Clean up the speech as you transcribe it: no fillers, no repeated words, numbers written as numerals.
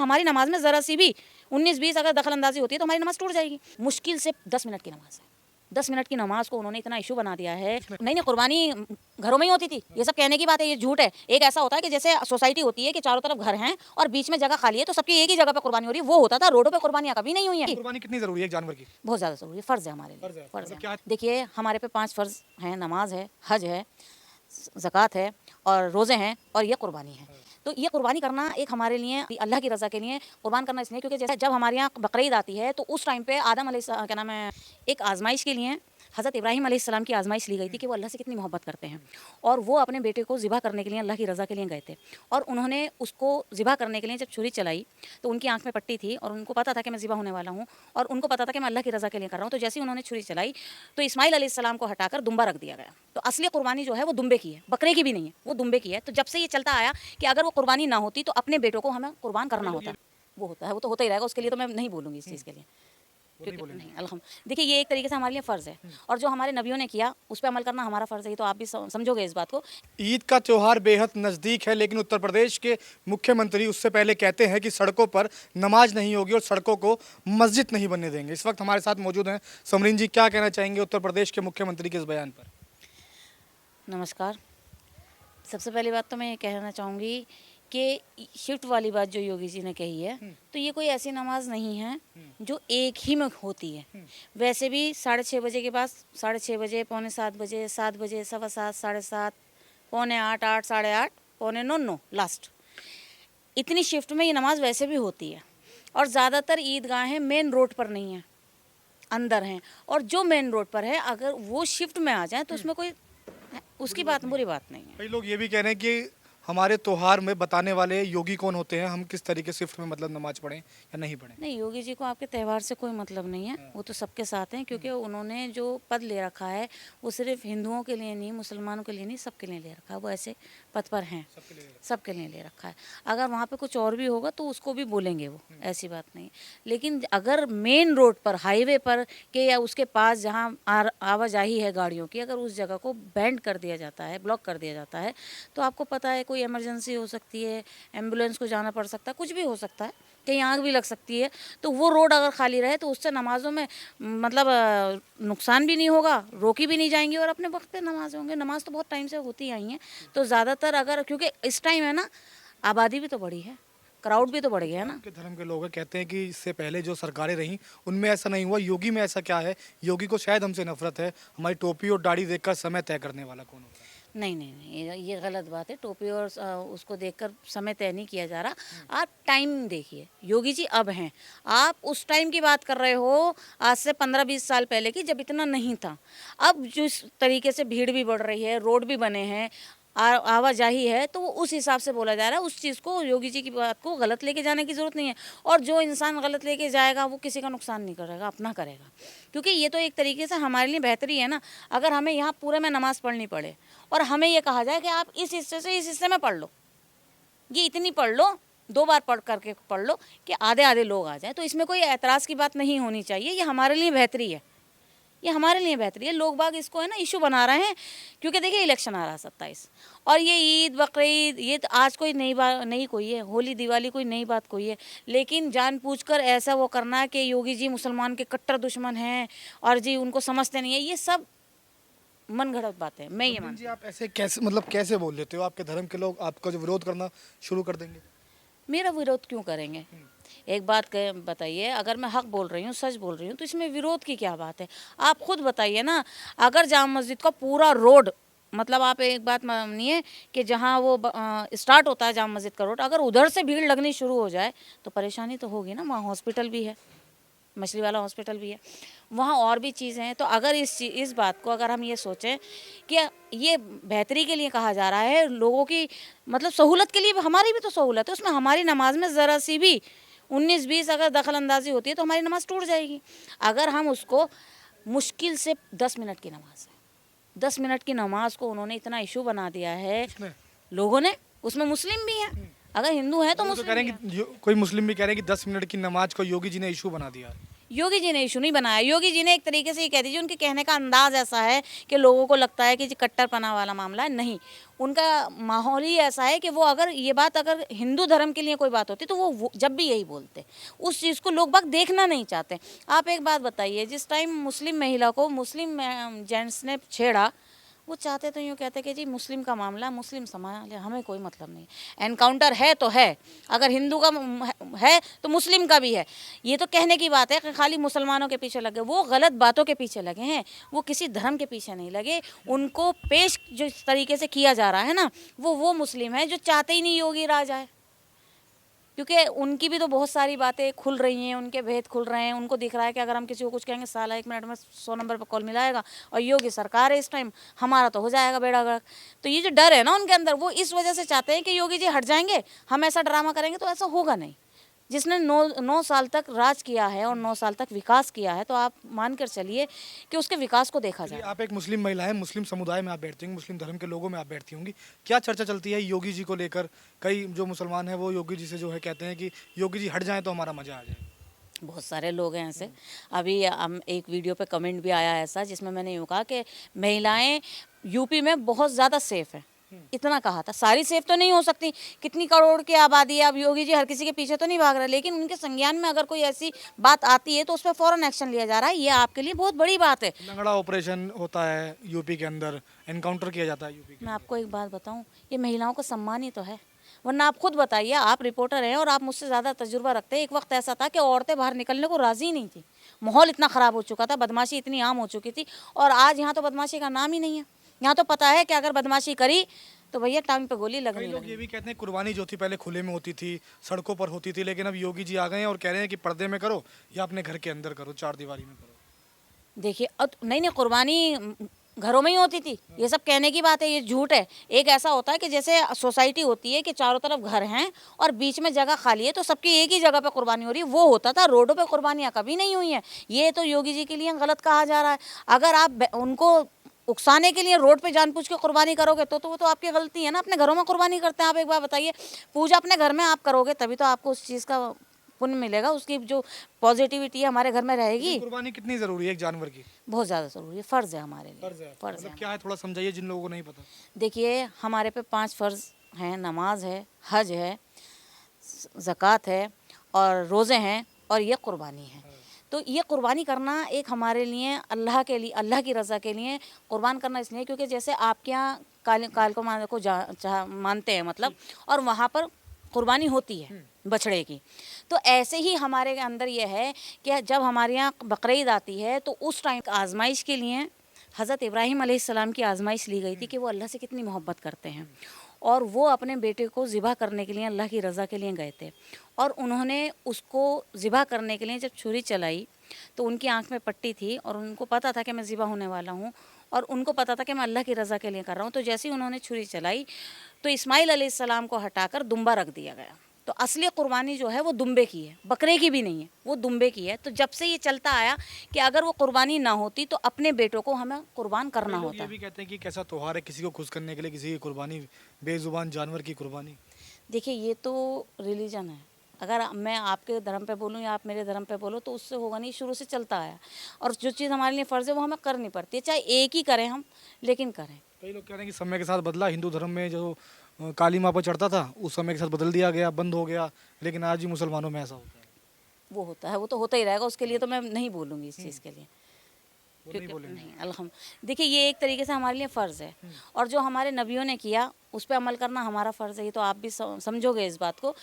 हमारी नमाज में ज़रा सी भी 19-20 अगर दखल अंदाजी होती है तो हमारी नमाज टूट जाएगी। मुश्किल से 10 मिनट की नमाज है। 10 मिनट की नमाज को उन्होंने इतना इशू बना दिया है। नहीं, कुर्बानी घरों में ही होती थी। ये सब कहने की बात है, ये झूठ है। एक ऐसा होता है कि जैसे सोसाइटी होती है कि चारों तरफ घर हैं और बीच में जगह खाली है, तो सबकी एक ही जगह पे कुर्बानी हो रही है। वो होता था, रोडों पे कुर्बानियां कभी नहीं हुई है। कुर्बानी कितनी जरूरी है एक जानवर की? बहुत ज़्यादा ज़रूरी है, फ़र्ज़ है हमारे लिए, फ़र्ज़ मतलब है। देखिए, हमारे पे 5 फ़र्ज़ हैं, नमाज है, हज है, ज़कात है और रोज़े हैं और ये कुर्बानी है। तो ये कुर्बानी करना एक हमारे लिए अल्लाह की रज़ा के लिए कुर्बान करना इसलिए क्योंकि जैसे जब हमारे यहाँ बकरीद आती है तो उस टाइम पे आदम क्या नाम है, एक आजमाइश के लिए हज़रत इब्राहीम अलैहिस्सलाम की आजमाइश ली गई थी कि वो अल्लाह से कितनी मोहब्बत करते हैं और वो अपने बेटे को ज़िबा करने के लिए अल्लाह की रज़ा के लिए गए थे और उन्होंने उसको ज़िबा करने के लिए जब छुरी चलाई तो उनकी आंख में पट्टी थी और उनको पता था कि मैं ज़िबा होने वाला हूँ और उनको पता था कि मैं अल्लाह की रज़ा के लिए कर रहा हूँ। तो जैसे ही उन्होंने छुरी चलाई तो इस्माइल अलैहिस्सलाम को हटाकर दुम्बा रख दिया गया। तो असली कुर्बानी जो है वो दुम्बे की है, बकरे की भी नहीं है, वो दुम्बे की है। तो जब से ये चलता आया कि अगर वो कुर्बानी ना होती तो अपने बेटों को हमें कुर्बान करना होता। वो होता है, वो तो होता ही रहेगा, उसके लिए तो मैं नहीं बोलूँगी इस चीज़ के लिए। नहीं, देखिए ये एक तरीके से हमारे लिए फ़र्ज़ है और जो हमारे नबियों ने किया उस पे अमल करना हमारा फ़र्ज़ है। ये तो आप भी समझोगे इस बात को। ईद का त्योहार बेहद नज़दीक है, लेकिन उत्तर प्रदेश के मुख्यमंत्री उससे पहले कहते हैं कि सड़कों पर नमाज नहीं होगी और सड़कों को मस्जिद नहीं बनने देंगे। इस वक्त हमारे साथ मौजूद हैं समरीन जी, क्या कहना चाहेंगे उत्तर प्रदेश के मुख्यमंत्री के इस बयान पर? नमस्कार। सबसे पहली बात तो मैं ये कहना चाहूँगी कि शिफ्ट वाली बात जो योगी जी ने कही है तो ये कोई ऐसी नमाज नहीं है जो एक ही में होती है। वैसे भी 6:30 बजे के बाद 6:30 बजे, पौने 7 बजे, 7 बजे, 7:15, 7:30, पौने 8, 8, 8:30, पौने 9, 9 लास्ट, इतनी शिफ्ट में ये नमाज वैसे भी होती है और ज़्यादातर ईदगाहें मेन रोड पर नहीं हैं, अंदर हैं। और जो मेन रोड पर है अगर वो शिफ्ट में आ जाए तो उसमें कोई उसकी बात बुरी बात नहीं है। कई लोग ये भी कह रहे हैं कि हमारे त्योहार में बताने वाले योगी कौन होते हैं, हम किस तरीके से शिफ्ट में मतलब नमाज पढ़ें या नहीं पढ़ें। नहीं, योगी जी को आपके त्यौहार से कोई मतलब नहीं है, वो तो सबके साथ हैं क्योंकि उन्होंने जो पद ले रखा है वो सिर्फ हिंदुओं के लिए नहीं, मुसलमानों के लिए नहीं, सबके लिए ले रखा है। वो ऐसे पद पर हैं, सबके लिए ले रखा है। अगर वहाँ पे कुछ और भी होगा तो उसको भी बोलेंगे वो, ऐसी बात नहीं। लेकिन अगर मेन रोड पर, हाईवे पर के या उसके पास जहाँ आवाजाही है गाड़ियों की, अगर उस जगह को बैंड कर दिया जाता है, ब्लॉक कर दिया जाता है, तो आपको पता है कोई इमरजेंसी हो सकती है, एम्बुलेंस को जाना पड़ सकता है, कुछ भी हो सकता है, कहीं आग भी लग सकती है। तो वो रोड अगर खाली रहे तो उससे नमाज़ों में मतलब नुकसान भी नहीं होगा, रोकी भी नहीं जाएंगी और अपने वक्त पे नमाज होंगे। नमाज तो बहुत टाइम से होती आई हैं। तो ज़्यादातर अगर क्योंकि इस टाइम है ना, आबादी भी तो बढ़ी है, क्राउड भी तो बढ़ गया है ना। के धर्म के लोग हैं, कहते हैं कि इससे पहले जो सरकारें रहीं उनमें ऐसा नहीं हुआ, योगी में ऐसा क्या है? योगी को शायद हमसे नफरत है, हमारी टोपी और दाढ़ी देखकर समय तय करने वाला कौन होता है? नहीं नहीं नहीं, ये गलत बात है। टोपी और उसको देखकर समय तय नहीं किया जा रहा। आप टाइम देखिए, योगी जी अब हैं, आप उस टाइम की बात कर रहे हो, आज से 15-20 साल पहले की, जब इतना नहीं था। अब जिस तरीके से भीड़ भी बढ़ रही है, रोड भी बने हैं, आवाजाही है, तो वो उस हिसाब से बोला जा रहा है। उस चीज़ को, योगी जी की बात को गलत लेके जाने की ज़रूरत नहीं है। और जो इंसान गलत लेके जाएगा वो किसी का नुकसान नहीं करेगा, अपना करेगा। क्योंकि ये तो एक तरीके से हमारे लिए बेहतरी है ना। अगर हमें यहाँ पूरे में नमाज़ पढ़नी पड़े और हमें ये कहा जाए कि आप इस हिस्से से इस हिस्से में पढ़ लो, ये इतनी पढ़ लो, 2 बार पढ़ करके पढ़ लो कि आधे आधे लोग आ जाएं, तो इसमें कोई एतराज़ की बात नहीं होनी चाहिए। ये हमारे लिए बेहतरी है, ये हमारे लिए बेहतरी है। लोग बाग इसको है ना इशू बना रहे हैं क्योंकि देखिए इलेक्शन आ रहा है 27 और ये ईद बकरीद, ये तो आज कोई नई बात नहीं, कोई है होली दिवाली कोई नई बात कोई है। लेकिन जानबूझकर ऐसा वो करना कि योगी जी मुसलमान के कट्टर दुश्मन हैं और जी उनको समझते नहीं है, ये सब मन घड़त बात है। मैं ये मानती जी, आप ऐसे कैसे मतलब कैसे बोल लेते हो? आपके धर्म के लोग आपका जो विरोध करना शुरू कर देंगे? मेरा विरोध क्यों करेंगे? एक बात बताइए, अगर मैं हक बोल रही हूँ, सच बोल रही हूँ, तो इसमें विरोध की क्या बात है? आप खुद बताइए ना। अगर जामा मस्जिद का पूरा रोड, मतलब आप एक बात मानिए कि जहाँ वो स्टार्ट होता है जामा मस्जिद का रोड, अगर उधर से भीड़ लगनी शुरू हो जाए तो परेशानी तो होगी ना। वहाँ हॉस्पिटल भी है, मछली वाला हॉस्पिटल भी है, वहाँ और भी चीज़ें हैं। तो अगर इस बात को अगर हम ये सोचें कि ये बेहतरी के लिए कहा जा रहा है, लोगों की मतलब सहूलत के लिए, हमारी भी तो सहूलत है उसमें। हमारी नमाज में ज़रा सी भी 19-20 अगर दखल अंदाजी होती है तो हमारी नमाज़ टूट जाएगी। अगर हम उसको, मुश्किल से 10 मिनट की नमाज है, 10 मिनट की नमाज को उन्होंने इतना इशू बना दिया है लोगों ने। उसमें मुस्लिम भी हैं, अगर हिंदू हैं तो वो तो कह मुस्लिम रहे भी हैं हैं। कि कोई मुस्लिम भी कह रहे हैं कि 10 मिनट की नमाज को योगी जी ने इशू बना दिया। योगी जी ने इशू नहीं बनाया। योगी जी ने एक तरीके से ये कह दीजिए, उनके कहने का अंदाज ऐसा है कि लोगों को लगता है कि जी कट्टरपना वाला मामला है। नहीं, उनका माहौल ही ऐसा है कि वो अगर ये बात अगर हिंदू धर्म के लिए कोई बात होती तो वो जब भी यही बोलते, उस चीज़ को लोग बाग देखना नहीं चाहते। आप एक बात बताइए, जिस टाइम मुस्लिम महिला को मुस्लिम जेंट्स ने छेड़ा, वो चाहते तो यूँ कहते कि जी मुस्लिम का मामला, मुस्लिम समाज, हमें कोई मतलब नहीं। एनकाउंटर है तो है, अगर हिंदू का है तो मुस्लिम का भी है। ये तो कहने की बात है कि खाली मुसलमानों के पीछे लगे, वो गलत बातों के पीछे लगे हैं, वो किसी धर्म के पीछे नहीं लगे। उनको पेश जो इस तरीके से किया जा रहा है ना, वो मुस्लिम है जो चाहते ही नहीं योगी राज आए, क्योंकि उनकी भी तो बहुत सारी बातें खुल रही हैं, उनके भेद खुल रहे हैं। उनको दिख रहा है कि अगर हम किसी को कुछ कहेंगे, साला 1 मिनट में 100 नंबर पर कॉल मिलाएगा, और योगी सरकार है इस टाइम, हमारा तो हो जाएगा बेड़ा गर्क। तो ये जो डर है ना उनके अंदर, वो इस वजह से चाहते हैं कि योगी जी हट जाएंगे, हम ऐसा ड्रामा करेंगे तो ऐसा होगा नहीं। जिसने 9 साल तक राज किया है और 9 साल तक विकास किया है, तो आप मानकर चलिए कि उसके विकास को देखा जाए। आप एक मुस्लिम महिला है, मुस्लिम समुदाय में आप बैठती होंगी, मुस्लिम धर्म के लोगों में आप बैठती होंगी, क्या चर्चा चलती है योगी जी को लेकर? कई जो मुसलमान हैं वो योगी जी से जो है कहते हैं कि योगी जी हट जाएं तो हमारा मजा आ जाए। बहुत सारे लोग हैं ऐसे। अभी हम एक वीडियो पे कमेंट भी आया ऐसा, जिसमें मैंने यूँ कहा कि महिलाएं यूपी में बहुत ज़्यादा सेफ है, इतना कहा था। सारी सेफ तो नहीं हो सकती, कितनी करोड़ की आबादी है, अब योगी जी हर किसी के पीछे तो नहीं भाग रहे, लेकिन उनके संज्ञान में अगर कोई ऐसी बात आती है तो उस पर फ़ौरन एक्शन लिया जा रहा है। ये आपके लिए बहुत बड़ी बात है। लंगड़ा ऑपरेशन होता है यूपी के अंदर, एनकाउंटर किया जाता है यूपी के मैं आपको एक बात बताऊं, ये महिलाओं का सम्मान ही तो है। वरना आप खुद बताइए, आप रिपोर्टर हैं और आप मुझसे ज़्यादा तजुर्बा रखते हैं। एक वक्त ऐसा था कि औरतें बाहर निकलने को राज़ी नहीं थी, माहौल इतना ख़राब हो चुका था, बदमाशी इतनी आम हो चुकी थी, और आज यहाँ तो बदमाशी का नाम ही नहीं है। यहाँ तो पता है कि अगर बदमाशी करी तो भैया टांग पे गोली कई लगनी लोग लगनी। ये भी कहते हैं कुर्बानी जो थी पहले खुले में होती थी, सड़कों पर होती थी, लेकिन अब योगी जी आ गए हैं और कह रहे हैं कि पर्दे में करो या अपने घर के अंदर करो, 4 दीवारी में करो। देखिए, अब नहीं कुर्बानी घरों में ही होती थी, ये सब कहने की बात है, ये झूठ है। एक ऐसा होता है कि जैसे सोसाइटी होती है कि चारों तरफ घर हैं और बीच में जगह खाली है, तो सबकी एक ही जगह पे कुर्बानी हो रही है, वो होता था। रोडों पे कुर्बानियाँ कभी नहीं हुई हैं। ये तो योगी जी के लिए गलत कहा जा रहा है। अगर आप उनको उकसाने के लिए रोड पे जानबूझ के कुर्बानी करोगे तो वो तो आपकी गलती है ना। अपने घरों में कुर्बानी करते हैं। आप एक बार बताइए, पूजा अपने घर में आप करोगे तभी तो आपको उस चीज़ का पुण्य मिलेगा, उसकी जो पॉजिटिविटी है हमारे घर में रहेगी। कुर्बानी कितनी जरूरी है एक जानवर की? बहुत ज़्यादा ज़रूरी है, फ़र्ज़ है हमारे लिए, फ़र्ज़ है। मतलब क्या है, थोड़ा समझाइए जिन लोगों को नहीं पता। देखिए, हमारे पे 5 फ़र्ज़ हैं, नमाज है, हज है, ज़कात है और रोज़े हैं, और ये कुर्बानी है। तो ये कुर्बानी करना एक हमारे लिए अल्लाह के लिए, अल्लाह की रज़ा के लिए कुर्बान करना इसलिए क्योंकि जैसे आपके यहाँ काल को मानते हैं मतलब, और वहाँ पर कुर्बानी होती है बछड़े की। तो ऐसे ही हमारे अंदर ये है कि जब हमारे यहाँ बकरीद आती है तो उस टाइम आजमाइश के लिए हज़रत इब्राहीम अलैहिस्सलाम की आजमाइश ली गई थी कि वो अल्लाह से कितनी मोहब्बत करते हैं, और वो अपने बेटे को ज़िबा करने के लिए अल्लाह की रज़ा के लिए गए थे। और उन्होंने उसको ज़िबा करने के लिए जब छुरी चलाई तो उनकी आंख में पट्टी थी, और उनको पता था कि मैं ज़िबा होने वाला हूँ, और उनको पता था कि मैं अल्लाह की रज़ा के लिए कर रहा हूँ। तो जैसे ही उन्होंने छुरी चलाई तो इस्माइल अलैहिस्सलाम को हटाकर दुम्बा रख दिया गया। तो असली कुर्बानी जो है वो दुम्बे की है, बकरे की भी नहीं है, वो दुम्बे की है। तो जब से ये चलता आया कि अगर वो कुर्बानी ना होती तो अपने बेटों को हमें कुर्बान करना लोग होता। ये भी कहते हैं कि कैसा त्योहार है, किसी को खुश करने के लिए किसी की कुर्बानी, बेजुबान जानवर की कुर्बानी। देखिए, ये तो रिलीजन है। अगर मैं आपके धर्म पे बोलूँ या आप मेरे धर्म पे बोलो तो उससे होगा नहीं, शुरू से चलता आया। और जो चीज़ हमारे लिए फ़र्ज़ है वो हमें करनी पड़ती है, चाहे एक ही करें हम, लेकिन करें। कई लोग कह रहे हैं कि समय के साथ बदला, हिंदू धर्म में जो काली माँ पर चढ़ता था उस समय के साथ बदल दिया गया, बंद हो गया, लेकिन आज भी मुसलमानों में ऐसा होता है। वो होता है, वो तो होता ही रहेगा, उसके लिए तो मैं नहीं बोलूँगी इस चीज़ के लिए। वो नहीं बोलेंगे। नहीं, देखिए, ये एक तरीके से हमारे लिए फ़र्ज़ है, और जो हमारे नबियों ने किया उस पर अमल करना हमारा फ़र्ज़ है। ये तो आप भी समझोगे इस बात को।